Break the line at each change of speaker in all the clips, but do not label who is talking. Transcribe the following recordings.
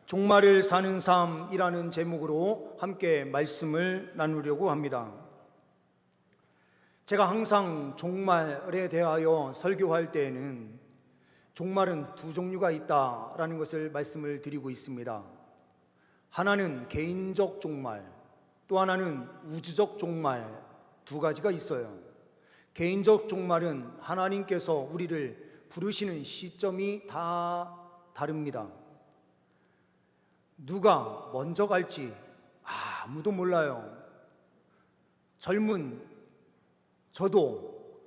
종말을 사는 삶이라는 제목으로 함께 말씀을 나누려고 합니다. 제가 항상 종말에 대하여 설교할 때에는 종말은 두 종류가 있다라는 것을 말씀을 드리고 있습니다. 하나는 개인적 종말, 또 하나는 우주적 종말, 두 가지가 있어요. 개인적 종말은 하나님께서 우리를 부르시는 시점이 다 다릅니다. 누가 먼저 갈지 아무도 몰라요. 젊은 저도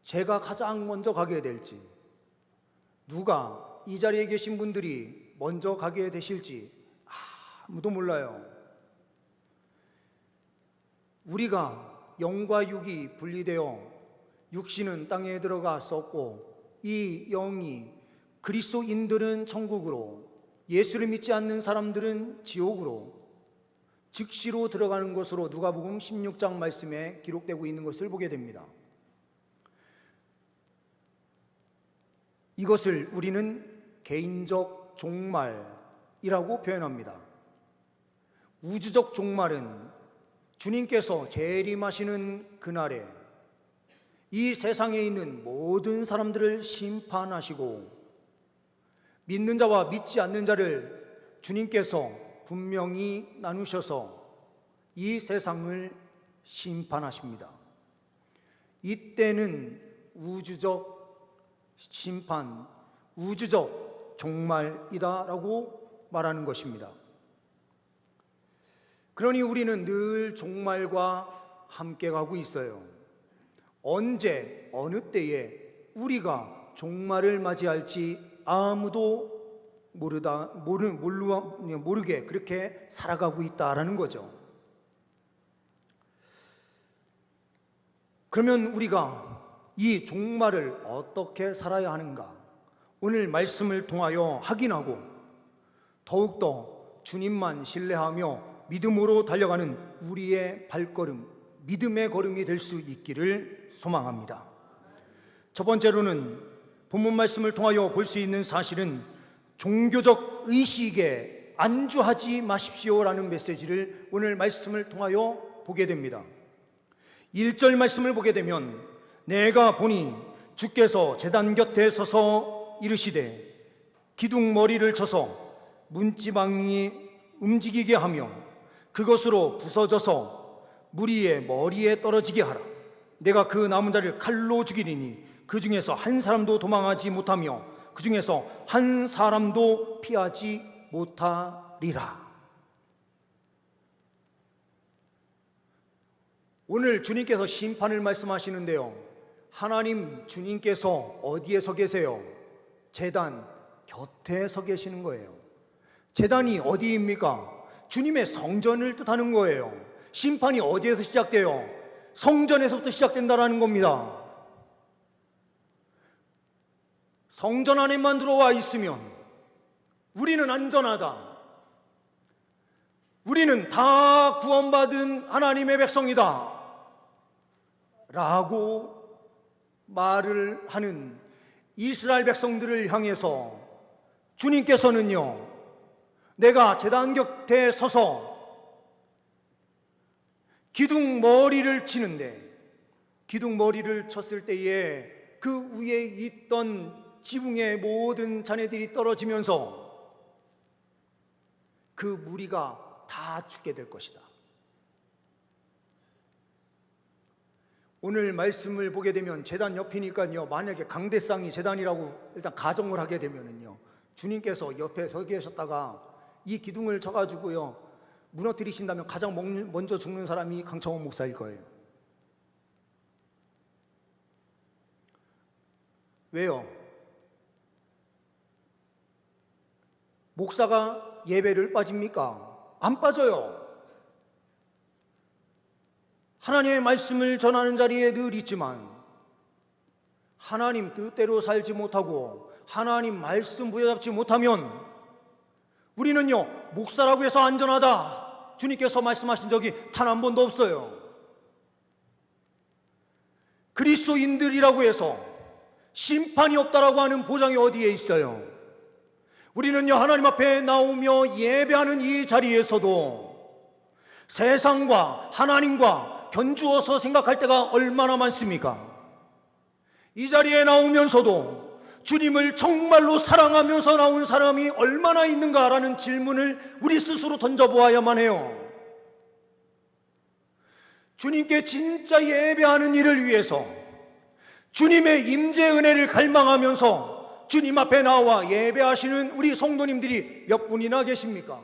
제가 가장 먼저 가게 될지, 누가 이 자리에 계신 분들이 먼저 가게 되실지 아무도 몰라요. 우리가 영과 육이 분리되어 육신은 땅에 들어갔었고, 이 영이 그리스도인들은 천국으로, 예수를 믿지 않는 사람들은 지옥으로 즉시로 들어가는 것으로 누가복음 16장 말씀에 기록되고 있는 것을 보게 됩니다. 이것을 우리는 개인적 종말이라고 표현합니다. 우주적 종말은 주님께서 재림하시는 그날에 이 세상에 있는 모든 사람들을 심판하시고, 믿는 자와 믿지 않는 자를 주님께서 분명히 나누셔서 이 세상을 심판하십니다. 이때는 우주적 심판, 우주적 종말이다라고 말하는 것입니다. 그러니 우리는 늘 종말과 함께 가고 있어요. 언제, 어느 때에 우리가 종말을 맞이할지 아무도 모르게 그렇게 살아가고 있다라는 거죠. 그러면 우리가 이 종말을 어떻게 살아야 하는가? 오늘 말씀을 통하여 확인하고 더욱더 주님만 신뢰하며 믿음으로 달려가는 우리의 발걸음, 믿음의 걸음이 될 수 있기를 소망합니다. 첫 번째로는 본문 말씀을 통하여 볼 수 있는 사실은 종교적 의식에 안주하지 마십시오라는 메시지를 오늘 말씀을 통하여 보게 됩니다. 1절 말씀을 보게 되면, 내가 보니 주께서 제단 곁에 서서 이르시되 기둥머리를 쳐서 문지방이 움직이게 하며 그것으로 부서져서 무리의 머리에 떨어지게 하라. 내가 그 남은 자를 칼로 죽이리니 그 중에서 한 사람도 도망하지 못하며 그 중에서 한 사람도 피하지 못하리라. 오늘 주님께서 심판을 말씀하시는데요, 하나님 주님께서 어디에 서 계세요? 제단 곁에 서 계시는 거예요. 제단이 어디입니까? 주님의 성전을 뜻하는 거예요. 심판이 어디에서 시작돼요? 성전에서부터 시작된다라는 겁니다. 성전 안에만 들어와 있으면 우리는 안전하다, 우리는 다 구원받은 하나님의 백성이다 라고 말을 하는 이스라엘 백성들을 향해서 주님께서는요, 내가 제단 곁에 서서 기둥머리를 치는데, 기둥머리를 쳤을 때에 그 위에 있던 지붕의 모든 잔해들이 떨어지면서 그 무리가 다 죽게 될 것이다. 오늘 말씀을 보게 되면 제단 옆이니까요, 만약에 강대상이 제단이라고 일단 가정을 하게 되면은요, 주님께서 옆에 서 계셨다가 이 기둥을 쳐가지고요 무너뜨리신다면 가장 먼저 죽는 사람이 강창원 목사일 거예요. 왜요? 목사가 예배를 빠집니까? 안 빠져요. 하나님의 말씀을 전하는 자리에 늘 있지만 하나님 뜻대로 살지 못하고 하나님 말씀 부여잡지 못하면 우리는요, 목사라고 해서 안전하다 주님께서 말씀하신 적이 단 한 번도 없어요. 그리스도인들이라고 해서 심판이 없다라고 하는 보장이 어디에 있어요? 우리는요, 하나님 앞에 나오며 예배하는 이 자리에서도 세상과 하나님과 견주어서 생각할 때가 얼마나 많습니까? 이 자리에 나오면서도 주님을 정말로 사랑하면서 나온 사람이 얼마나 있는가라는 질문을 우리 스스로 던져보아야만 해요. 주님께 진짜 예배하는 일을 위해서 주님의 임재 은혜를 갈망하면서 주님 앞에 나와 예배하시는 우리 성도님들이 몇 분이나 계십니까?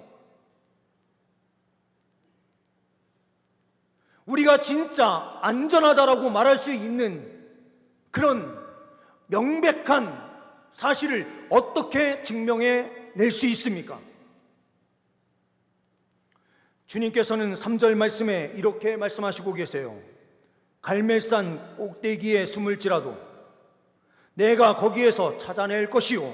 우리가 진짜 안전하다라고 말할 수 있는 그런 명백한 사실을 어떻게 증명해 낼 수 있습니까? 주님께서는 3절 말씀에 이렇게 말씀하시고 계세요. 갈멜산 꼭대기에 숨을지라도 내가 거기에서 찾아낼 것이요,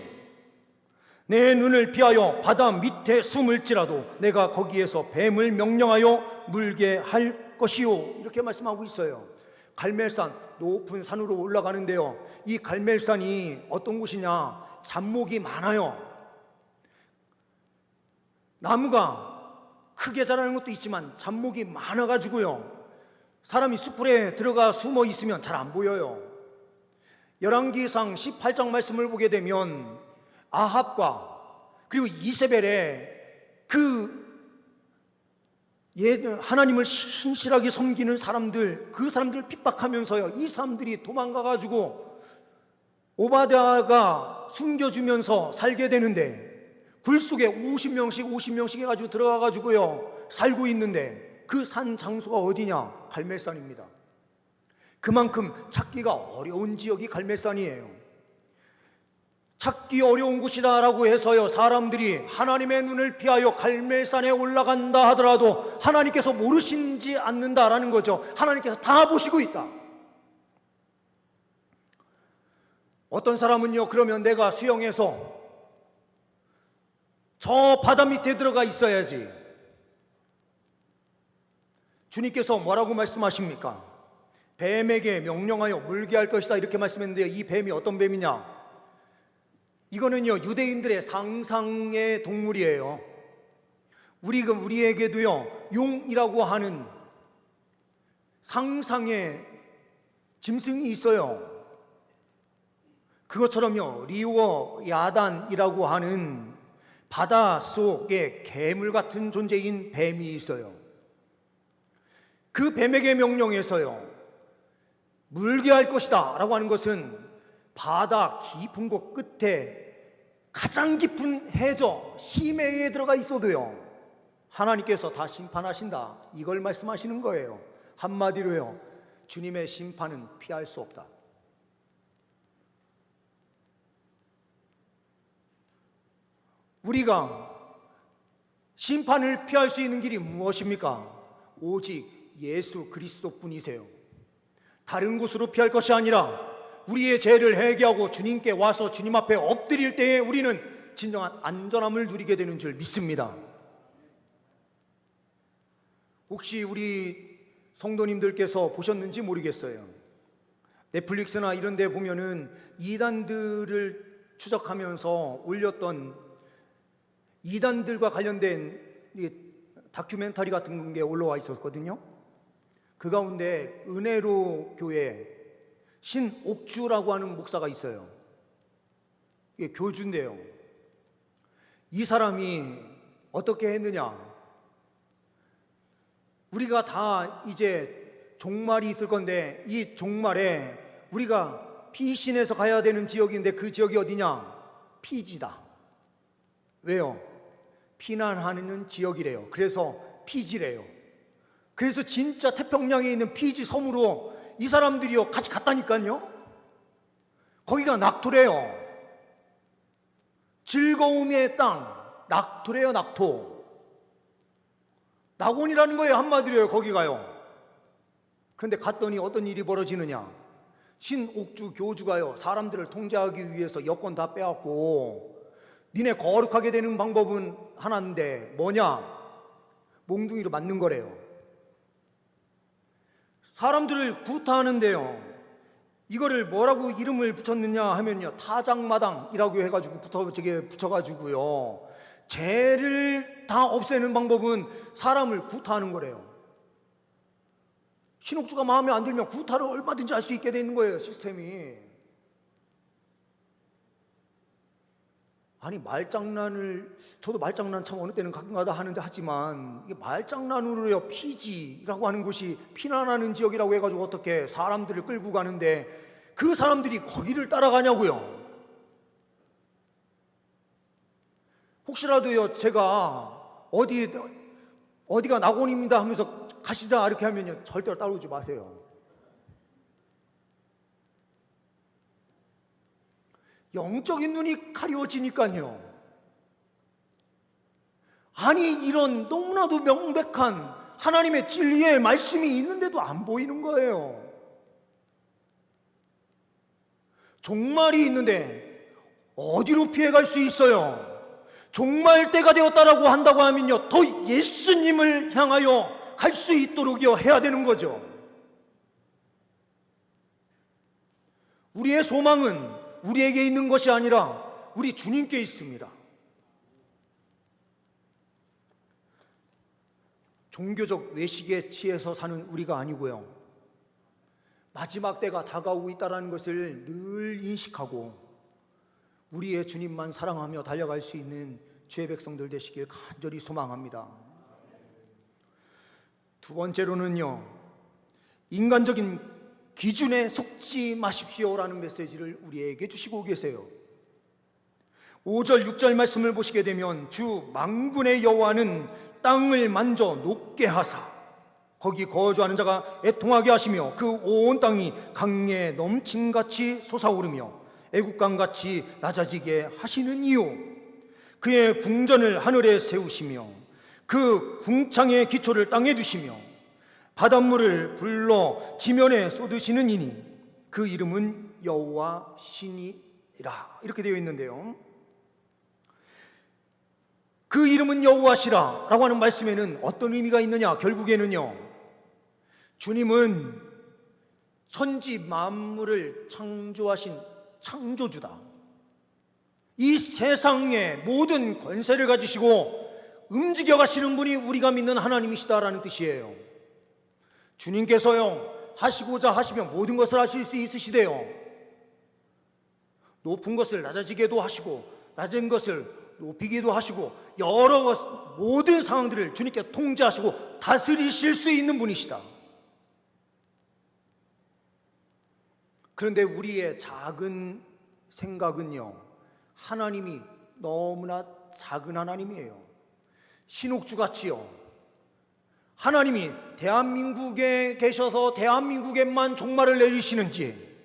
내 눈을 피하여 바다 밑에 숨을지라도 내가 거기에서 뱀을 명령하여 물게 할 것이요, 이렇게 말씀하고 있어요. 갈멜산, 높은 산으로 올라가는데요, 이 갈멜산이 어떤 곳이냐, 잡목이 많아요. 나무가 크게 자라는 것도 있지만 잡목이 많아가지고요, 사람이 숲에 들어가 숨어 있으면 잘 안 보여요. 열왕기상 18장 말씀을 보게 되면 아합과 그리고 이세벨의 하나님을 신실하게 섬기는 사람들, 그 사람들을 픽박하면서요, 이 사람들이 도망가가지고 오바댜가 숨겨주면서 살게 되는데, 굴 속에 50명씩 해가지고 들어가가지고요 살고 있는데, 그 산 장소가 어디냐? 갈멜산입니다. 그만큼 찾기가 어려운 지역이 갈멜산이에요. 찾기 어려운 곳이다라고 해서요, 사람들이 하나님의 눈을 피하여 갈멜산에 올라간다 하더라도 하나님께서 모르시지 않는다라는 거죠. 하나님께서 다 보시고 있다. 어떤 사람은요, 그러면 내가 수영해서 저 바다 밑에 들어가 있어야지. 주님께서 뭐라고 말씀하십니까? 뱀에게 명령하여 물게 할 것이다, 이렇게 말씀했는데요, 이 뱀이 어떤 뱀이냐? 이거는요, 유대인들의 상상의 동물이에요. 우리에게도요, 용이라고 하는 상상의 짐승이 있어요. 그것처럼요, 리워 야단이라고 하는 바다 속에 괴물 같은 존재인 뱀이 있어요. 그 뱀에게 명령해서요, 물게 할 것이다 라고 하는 것은 바다 깊은 곳 끝에 가장 깊은 해저 심해에 들어가 있어도요, 하나님께서 다 심판하신다, 이걸 말씀하시는 거예요. 한마디로요, 주님의 심판은 피할 수 없다. 우리가 심판을 피할 수 있는 길이 무엇입니까? 오직 예수 그리스도뿐이세요. 다른 곳으로 피할 것이 아니라 우리의 죄를 회개하고 주님께 와서 주님 앞에 엎드릴 때에 우리는 진정한 안전함을 누리게 되는 줄 믿습니다. 혹시 우리 성도님들께서 보셨는지 모르겠어요. 넷플릭스나 이런 데 보면은 이단들을 추적하면서 올렸던 이단들과 관련된 다큐멘터리 같은 게 올라와 있었거든요. 그 가운데 은혜로 교회 신옥주라고 하는 목사가 있어요. 이게 교주인데요, 이 사람이 어떻게 했느냐, 우리가 다 이제 종말이 있을 건데, 이 종말에 우리가 피신해서 가야 되는 지역인데, 그 지역이 어디냐? 피지다. 왜요? 피난하는 지역이래요. 그래서 피지래요. 그래서 진짜 태평양에 있는 피지 섬으로 이 사람들이요 같이 갔다니까요. 거기가 낙토래요. 즐거움의 땅, 낙토래요. 낙토, 낙원이라는 거예요, 한마디로요. 거기가요. 그런데 갔더니 어떤 일이 벌어지느냐, 신옥주 교주가요, 사람들을 통제하기 위해서 여권 다 빼앗고, 니네 거룩하게 되는 방법은 하나인데 뭐냐? 몽둥이로 맞는 거래요. 사람들을 구타하는데요, 이거를 뭐라고 이름을 붙였느냐 하면요, 타작마당이라고 해가지고 붙여가지고요, 죄를 다 없애는 방법은 사람을 구타하는 거래요. 신옥주가 마음에 안 들면 구타를 얼마든지 할 수 있게 되는 거예요, 시스템이. 아니, 저도 말장난 참 어느 때는 가끔가다 하지만 이게 말장난으로요, 피지라고 하는 곳이 피난하는 지역이라고 해가지고 어떻게 사람들을 끌고 가는데 그 사람들이 거기를 따라가냐고요. 혹시라도요, 제가 어디가 낙원입니다 하면서 가시자 이렇게 하면요, 절대로 따라오지 마세요. 영적인 눈이 가려워지니까요. 아니, 이런 너무나도 명백한 하나님의 진리의 말씀이 있는데도 안 보이는 거예요. 종말이 있는데 어디로 피해갈 수 있어요? 종말 때가 되었다라고 한다고 하면요, 더 예수님을 향하여 갈 수 있도록요 해야 되는 거죠. 우리의 소망은 우리에게 있는 것이 아니라 우리 주님께 있습니다. 종교적 외식에 취해서 사는 우리가 아니고요, 마지막 때가 다가오고 있다는 것을 늘 인식하고 우리의 주님만 사랑하며 달려갈 수 있는 주의 백성들 되시길 간절히 소망합니다. 두 번째로는요, 인간적인 기준에 속지 마십시오라는 메시지를 우리에게 주시고 계세요. 5절 6절 말씀을 보시게 되면 주 만군의 여호와는 땅을 만져 녹게 하사 거기 거주하는 자가 애통하게 하시며 그 온 땅이 강에 넘침같이 솟아오르며 애국강같이 낮아지게 하시는 이유, 그의 궁전을 하늘에 세우시며 그 궁창의 기초를 땅에 두시며 바닷물을 불러 지면에 쏟으시는 이니 그 이름은 여호와 신이라, 이렇게 되어 있는데요, 그 이름은 여호와시라 라고 하는 말씀에는 어떤 의미가 있느냐? 결국에는요, 주님은 천지 만물을 창조하신 창조주다. 이 세상의 모든 권세를 가지시고 움직여 가시는 분이 우리가 믿는 하나님이시다라는 뜻이에요. 주님께서요, 하시고자 하시면 모든 것을 하실 수 있으시대요. 높은 것을 낮아지게도 하시고 낮은 것을 높이기도 하시고 모든 상황들을 주님께 통제하시고 다스리실 수 있는 분이시다. 그런데 우리의 작은 생각은요, 하나님이 너무나 작은 하나님이에요. 신옥주같이요, 하나님이 대한민국에 계셔서 대한민국에만 종말을 내리시는지,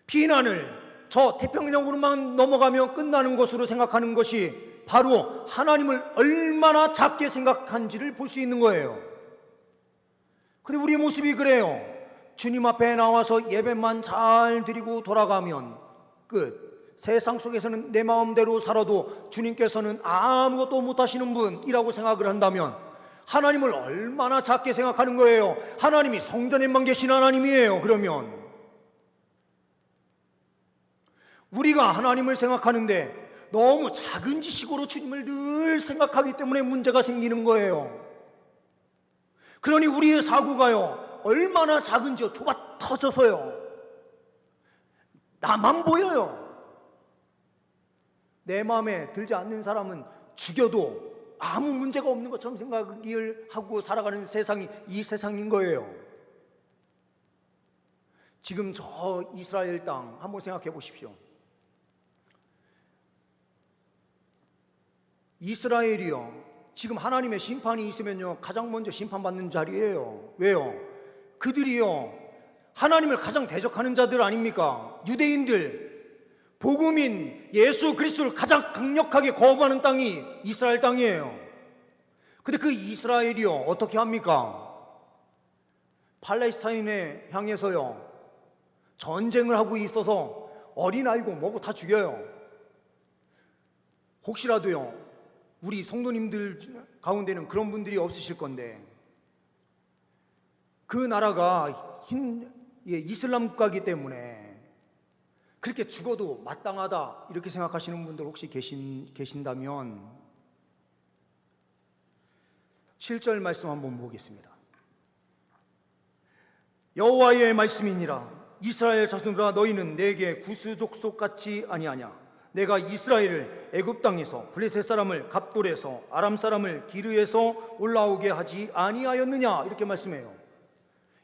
비난을 저 태평양으로만 넘어가면 끝나는 것으로 생각하는 것이 바로 하나님을 얼마나 작게 생각한지를 볼 수 있는 거예요. 근데 우리의 모습이 그래요. 주님 앞에 나와서 예배만 잘 드리고 돌아가면 끝. 세상 속에서는 내 마음대로 살아도 주님께서는 아무것도 못하시는 분이라고 생각을 한다면 하나님을 얼마나 작게 생각하는 거예요. 하나님이 성전에만 계신 하나님이에요. 그러면 우리가 하나님을 생각하는데 너무 작은 지식으로 주님을 늘 생각하기 때문에 문제가 생기는 거예요. 그러니 우리의 사고가요, 얼마나 작은지요, 좁아 터져서요, 나만 보여요. 내 마음에 들지 않는 사람은 죽여도 아무 문제가 없는 것처럼 생각을 하고 살아가는 세상이 이 세상인 거예요. 지금 저 이스라엘 땅 한번 생각해 보십시오. 이스라엘이요, 지금 하나님의 심판이 있으면요, 가장 먼저 심판받는 자리예요. 왜요? 그들이요, 하나님을 가장 대적하는 자들 아닙니까? 유대인들, 복음인 예수 그리스도를 가장 강력하게 거부하는 땅이 이스라엘 땅이에요. 근데 그 이스라엘이요, 어떻게 합니까? 팔레스타인에 향해서요, 전쟁을 하고 있어서 어린아이고 뭐고 다 죽여요. 혹시라도요, 우리 성도님들 가운데는 그런 분들이 없으실 건데, 그 나라가 이슬람 국가이기 때문에 그렇게 죽어도 마땅하다 이렇게 생각하시는 분들 혹시 계신다면 7절 말씀 한번 보겠습니다. 여호와의 말씀이니라. 이스라엘 자손들아, 너희는 내게 구수족속 같지 아니하냐. 내가 이스라엘을 애굽 땅에서 블레셋 사람을 갑돌에서 아람 사람을 기르에서 올라오게 하지 아니하였느냐, 이렇게 말씀해요.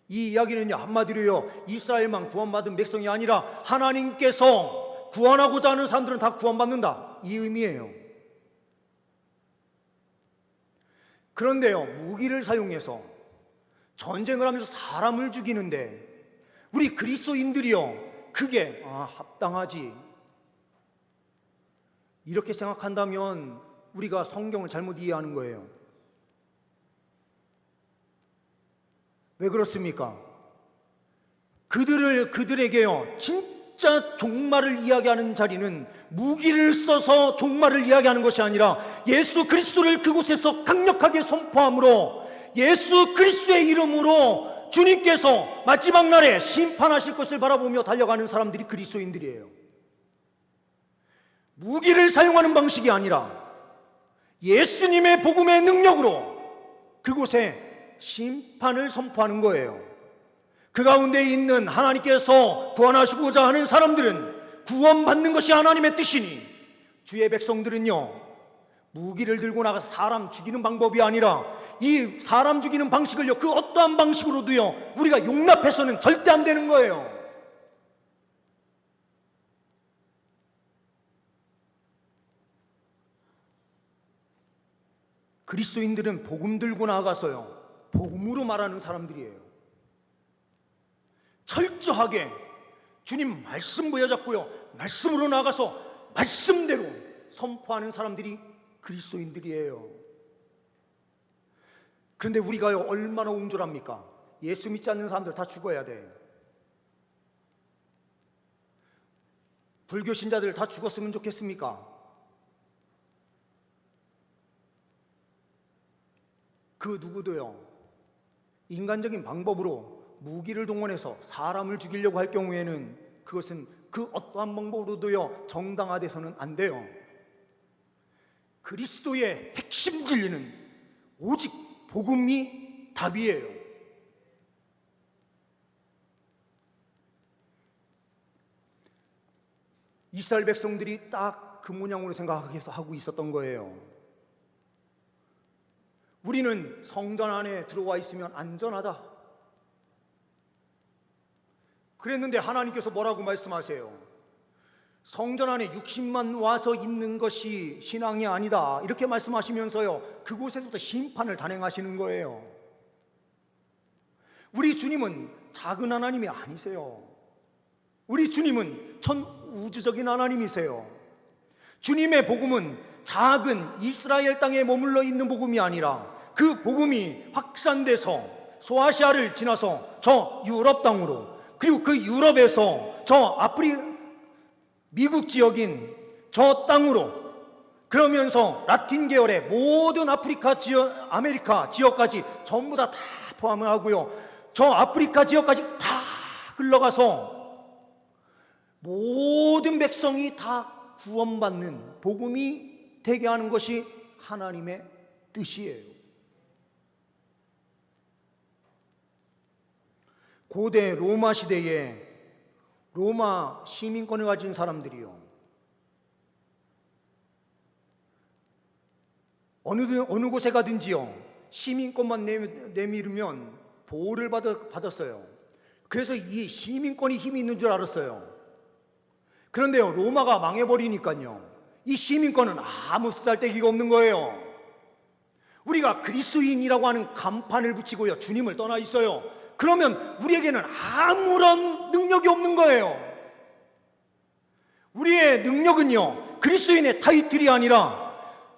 이 이야기는요, 한마디로요, 이스라엘만 구원받은 백성이 아니라 하나님께서 구원하고자 하는 사람들은 다 구원받는다, 이 의미예요. 그런데요, 무기를 사용해서 전쟁을 하면서 사람을 죽이는데 우리 그리스도인들이요, 그게 합당하지, 이렇게 생각한다면 우리가 성경을 잘못 이해하는 거예요. 왜 그렇습니까? 그들에게요, 진짜 종말을 이야기하는 자리는 무기를 써서 종말을 이야기하는 것이 아니라 예수 그리스도를 그곳에서 강력하게 선포함으로 예수 그리스도의 이름으로 주님께서 마지막 날에 심판하실 것을 바라보며 달려가는 사람들이 그리스도인들이에요. 무기를 사용하는 방식이 아니라 예수님의 복음의 능력으로 그곳에 심판을 선포하는 거예요. 그 가운데 있는 하나님께서 구원하시고자 하는 사람들은 구원받는 것이 하나님의 뜻이니, 주의 백성들은요, 무기를 들고 나가서 사람 죽이는 방법이 아니라 이 사람 죽이는 방식을요, 그 어떠한 방식으로도요, 우리가 용납해서는 절대 안 되는 거예요. 그리스도인들은 복음 들고 나가서요, 복음으로 말하는 사람들이에요. 철저하게 주님 말씀 부여잡고요, 말씀으로 나가서 말씀대로 선포하는 사람들이 그리스도인들이에요. 그런데 우리가요, 얼마나 옹졸합니까? 예수 믿지 않는 사람들 다 죽어야 돼. 불교 신자들 다 죽었으면 좋겠습니까? 그 누구도요, 인간적인 방법으로 무기를 동원해서 사람을 죽이려고 할 경우에는 그것은 그 어떠한 방법으로도요, 정당화돼서는 안 돼요. 그리스도의 핵심 진리는 오직 복음이 답이에요. 이스라엘 백성들이 딱 그 모양으로 생각해서 하고 있었던 거예요. 우리는 성전 안에 들어와 있으면 안전하다. 그랬는데 하나님께서 뭐라고 말씀하세요? 성전 안에 60만 와서 있는 것이 신앙이 아니다, 이렇게 말씀하시면서요, 그곳에서도 심판을 단행하시는 거예요. 우리 주님은 작은 하나님이 아니세요. 우리 주님은 전우주적인 하나님이세요. 주님의 복음은 작은 이스라엘 땅에 머물러 있는 복음이 아니라 그 복음이 확산돼서 소아시아를 지나서 저 유럽 땅으로, 그리고 그 유럽에서 저 미국 지역인 저 땅으로, 그러면서 라틴 계열의 모든 아프리카 지역, 아메리카 지역까지 전부 다 포함을 하고요, 저 아프리카 지역까지 다 흘러가서 모든 백성이 다 구원받는 복음이 되게 하는 것이 하나님의 뜻이에요. 고대 로마 시대에 로마 시민권을 가진 사람들이요, 어느 곳에 가든지요, 시민권만 내밀으면 보호를 받았어요. 그래서 이 시민권이 힘이 있는 줄 알았어요. 그런데요, 로마가 망해버리니까요, 이 시민권은 아무 쓰잘데기가 없는 거예요. 우리가 그리스도인이라고 하는 간판을 붙이고요, 주님을 떠나 있어요. 그러면 우리에게는 아무런 능력이 없는 거예요. 우리의 능력은요, 그리스도인의 타이틀이 아니라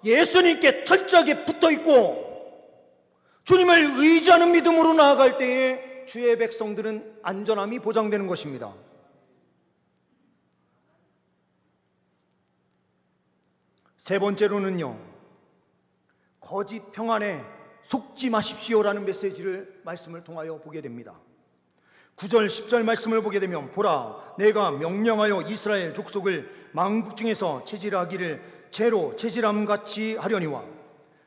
예수님께 철저하게 붙어있고 주님을 의지하는 믿음으로 나아갈 때에 주의 백성들은 안전함이 보장되는 것입니다. 세 번째로는요, 거짓 평안에 속지 마십시오라는 말씀을 통하여 보게 됩니다. 9절 10절 말씀을 보게 되면 보라 내가 명령하여 이스라엘 족속을 만국 중에서 체질하기를 채로 체질함같이 하려니와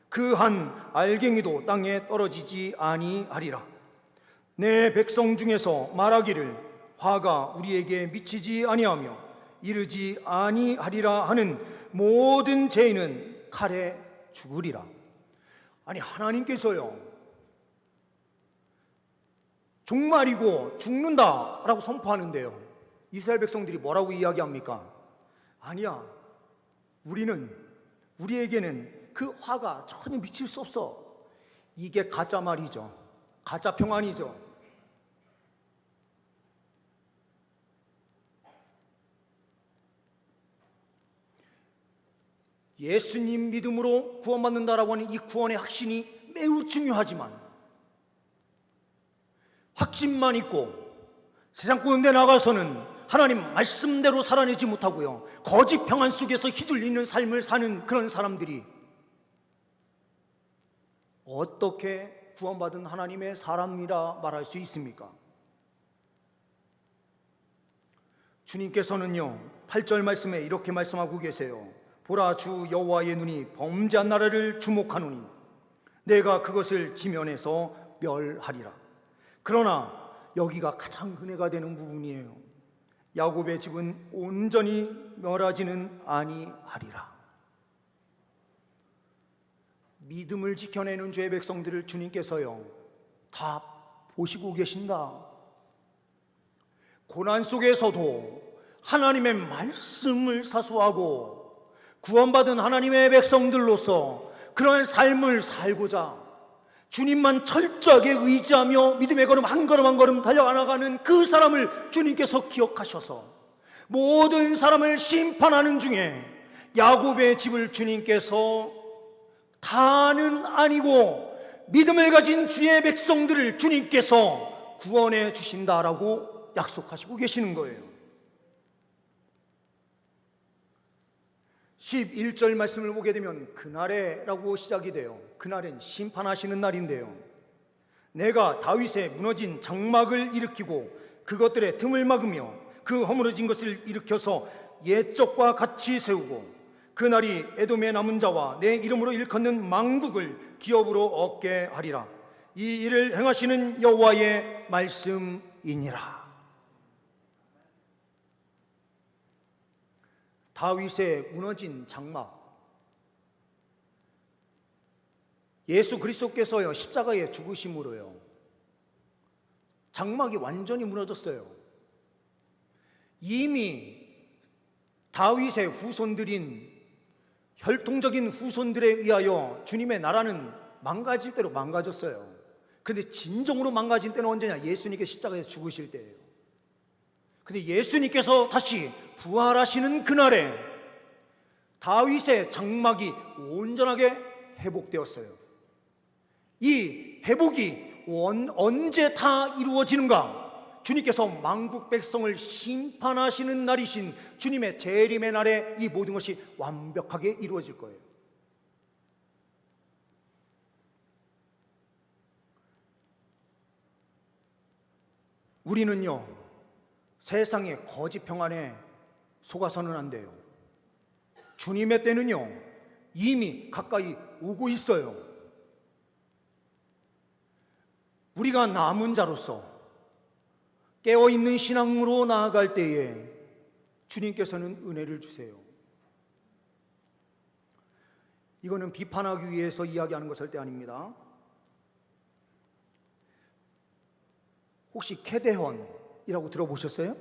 그 한 알갱이도 땅에 떨어지지 아니하리라. 내 백성 중에서 말하기를 화가 우리에게 미치지 아니하며 이르지 아니하리라 하는 모든 죄인은 칼에 죽으리라. 아니 하나님께서요 종말이고 죽는다라고 선포하는데요 이스라엘 백성들이 뭐라고 이야기합니까? 아니야, 우리에게는 그 화가 전혀 미칠 수 없어. 이게 가짜 말이죠. 가짜 평안이죠. 예수님 믿음으로 구원받는다라고 하는 이 구원의 확신이 매우 중요하지만 확신만 있고 세상 가운데 나가서는 하나님 말씀대로 살아내지 못하고요 거짓 평안 속에서 휘둘리는 삶을 사는 그런 사람들이 어떻게 구원받은 하나님의 사람이라 말할 수 있습니까? 주님께서는요 8절 말씀에 이렇게 말씀하고 계세요. 보라 주 여호와의 눈이 범죄한 나라를 주목하노니 내가 그것을 지면에서 멸하리라. 그러나 여기가 가장 은혜가 되는 부분이에요. 야곱의 집은 온전히 멸하지는 아니하리라. 믿음을 지켜내는 죄의 백성들을 주님께서요 다 보시고 계신다. 고난 속에서도 하나님의 말씀을 사수하고 구원받은 하나님의 백성들로서 그런 삶을 살고자 주님만 철저하게 의지하며 믿음의 걸음 한 걸음 한 걸음 달려나가는 그 사람을 주님께서 기억하셔서 모든 사람을 심판하는 중에 야곱의 집을 주님께서 다는 아니고 믿음을 가진 주의 백성들을 주님께서 구원해 주신다라고 약속하시고 계시는 거예요. 11절 말씀을 보게 되면 그날에라고 시작이 돼요. 그날은 심판하시는 날인데요 내가 다윗의 무너진 장막을 일으키고 그것들의 틈을 막으며 그 허물어진 것을 일으켜서 옛적과 같이 세우고 그날이 에돔의 남은 자와 내 이름으로 일컫는 만국을 기업으로 얻게 하리라. 이 일을 행하시는 여호와의 말씀이니라. 다윗의 무너진 장막, 예수 그리스도께서요 십자가에 죽으심으로요 장막이 완전히 무너졌어요. 이미 다윗의 후손들인 혈통적인 후손들에 의하여 주님의 나라는 망가질 대로 망가졌어요. 그런데 진정으로 망가진 때는 언제냐? 예수님께서 십자가에서 죽으실 때예요. 그런데 예수님께서 다시 부활하시는 그날에 다윗의 장막이 온전하게 회복되었어요. 이 회복이 언제 다 이루어지는가? 주님께서 만국 백성을 심판하시는 날이신 주님의 재림의 날에 이 모든 것이 완벽하게 이루어질 거예요. 우리는요 세상의 거짓 평안에 속아서는 안 돼요. 주님의 때는요 이미 가까이 오고 있어요. 우리가 남은 자로서 깨어있는 신앙으로 나아갈 때에 주님께서는 은혜를 주세요. 이거는 비판하기 위해서 이야기하는 것 절대 아닙니다. 혹시 캐대헌이라고 들어보셨어요?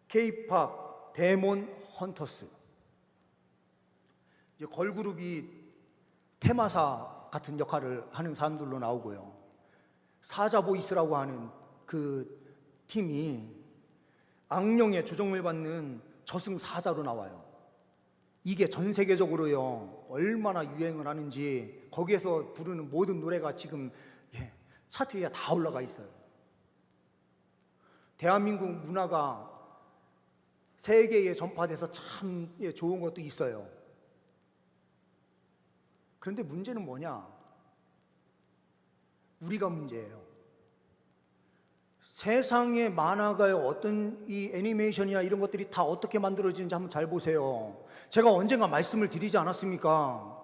K-팝 데몬 헌터스, 이제 걸그룹이 테마사 같은 역할을 하는 사람들로 나오고요. 사자보이스라고 하는 그 팀이 악령의 조종을 받는 저승사자로 나와요. 이게 전 세계적으로요 얼마나 유행을 하는지 거기에서 부르는 모든 노래가 지금 차트에 다 올라가 있어요. 대한민국 문화가 세계에 전파돼서 참 좋은 것도 있어요. 그런데 문제는 뭐냐? 우리가 문제예요. 세상의 만화가의 어떤 이 애니메이션이나 이런 것들이 다 어떻게 만들어지는지 한번 잘 보세요. 제가 언젠가 말씀을 드리지 않았습니까?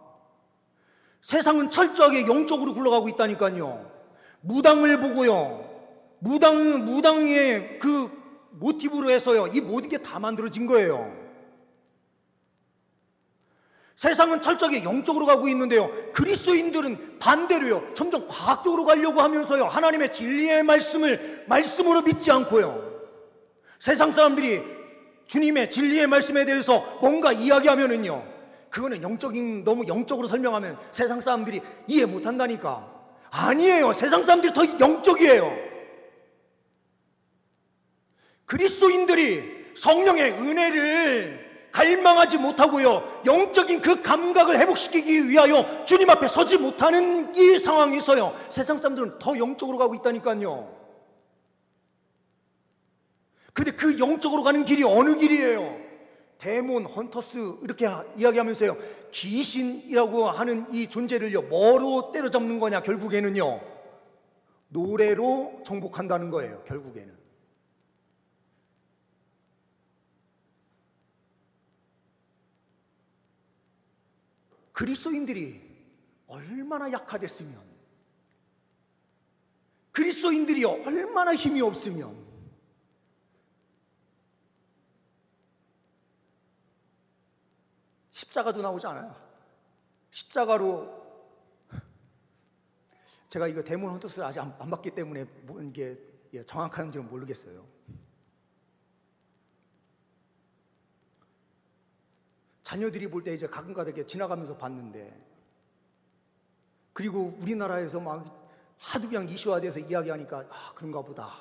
세상은 철저하게 영적으로 굴러가고 있다니까요. 무당을 보고요, 무당의 그 모티브로 해서요, 이 모든 게 다 만들어진 거예요. 세상은 철저하게 영적으로 가고 있는데요, 그리스도인들은 반대로요, 점점 과학적으로 가려고 하면서요, 하나님의 진리의 말씀으로 믿지 않고요, 세상 사람들이 주님의 진리의 말씀에 대해서 뭔가 이야기하면은요, 그거는 너무 영적으로 설명하면 세상 사람들이 이해 못한다니까. 아니에요. 세상 사람들이 더 영적이에요. 그리스도인들이 성령의 은혜를 갈망하지 못하고요, 영적인 그 감각을 회복시키기 위하여 주님 앞에 서지 못하는 이 상황에서요, 세상 사람들은 더 영적으로 가고 있다니까요. 근데 그 영적으로 가는 길이 어느 길이에요? 데몬, 헌터스 이렇게 이야기하면서요, 귀신이라고 하는 이 존재를요, 뭐로 때려잡는 거냐? 결국에는요, 노래로 정복한다는 거예요. 결국에는 그리스도인들이 얼마나 약화됐으면, 그리스도인들이 얼마나 힘이 없으면 십자가도 나오지 않아요. 십자가로, 제가 이거 데몬 헌터스를 아직 안 봤기 때문에 이게 정확한지는 모르겠어요. 자녀들이 볼 때 이제 가끔가다 이렇게 지나가면서 봤는데, 그리고 우리나라에서 막 하도 그냥 이슈화돼서 이야기하니까 그런가 보다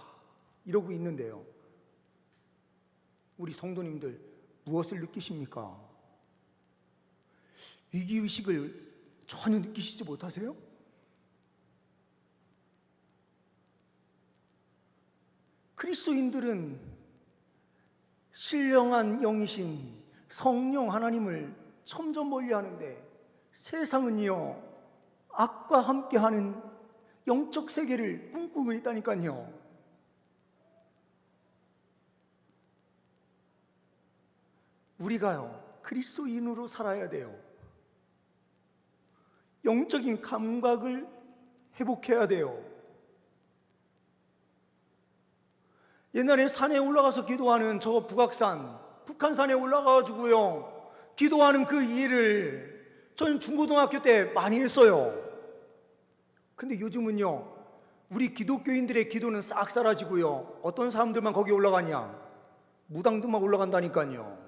이러고 있는데요, 우리 성도님들 무엇을 느끼십니까? 위기의식을 전혀 느끼시지 못하세요? 그리스도인들은 신령한 영이신 성령 하나님을 점점 멀리하는데, 세상은요, 악과 함께하는 영적 세계를 꿈꾸고 있다니까요. 우리가요, 그리스도인으로 살아야 돼요. 영적인 감각을 회복해야 돼요. 옛날에 산에 올라가서 기도하는 저 북한산에 올라가가지고요, 기도하는 그 일을 저는 중고등학교 때 많이 했어요. 근데 요즘은요, 우리 기독교인들의 기도는 싹 사라지고요, 어떤 사람들만 거기 올라가냐? 무당들만 올라간다니까요.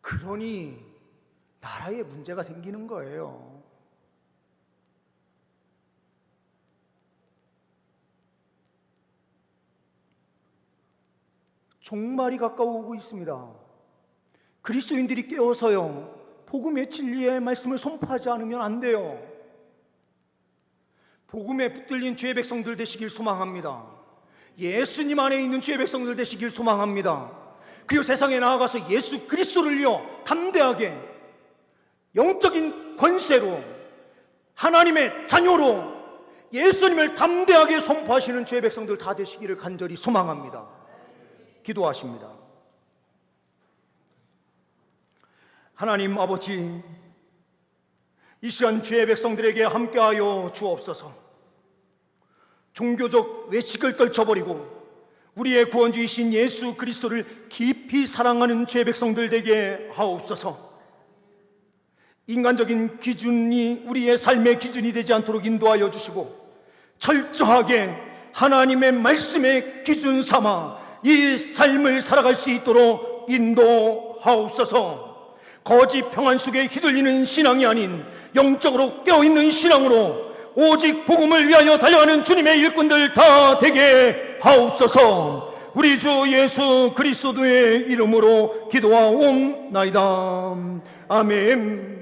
그러니 나라에 문제가 생기는 거예요. 종말이 가까워오고 있습니다. 그리스도인들이 깨어서요, 복음의 진리의 말씀을 선포하지 않으면 안 돼요. 복음에 붙들린 주의 백성들 되시길 소망합니다. 예수님 안에 있는 주의 백성들 되시길 소망합니다. 그리고 세상에 나아가서 예수 그리스도를요, 담대하게 영적인 권세로, 하나님의 자녀로 예수님을 담대하게 선포하시는 주의 백성들 다 되시기를 간절히 소망합니다. 기도하십니다. 하나님 아버지, 이 시간 주의 백성들에게 함께하여 주옵소서. 종교적 외식을 떨쳐버리고 우리의 구원주이신 예수 그리스도를 깊이 사랑하는 주의 백성들 되게 하옵소서. 인간적인 기준이 우리의 삶의 기준이 되지 않도록 인도하여 주시고, 철저하게 하나님의 말씀의 기준 삼아 이 삶을 살아갈 수 있도록 인도하옵소서. 거짓 평안 속에 휘둘리는 신앙이 아닌 영적으로 깨어있는 신앙으로 오직 복음을 위하여 달려가는 주님의 일꾼들 다 되게 하옵소서. 우리 주 예수 그리스도의 이름으로 기도하옵나이다. 아멘.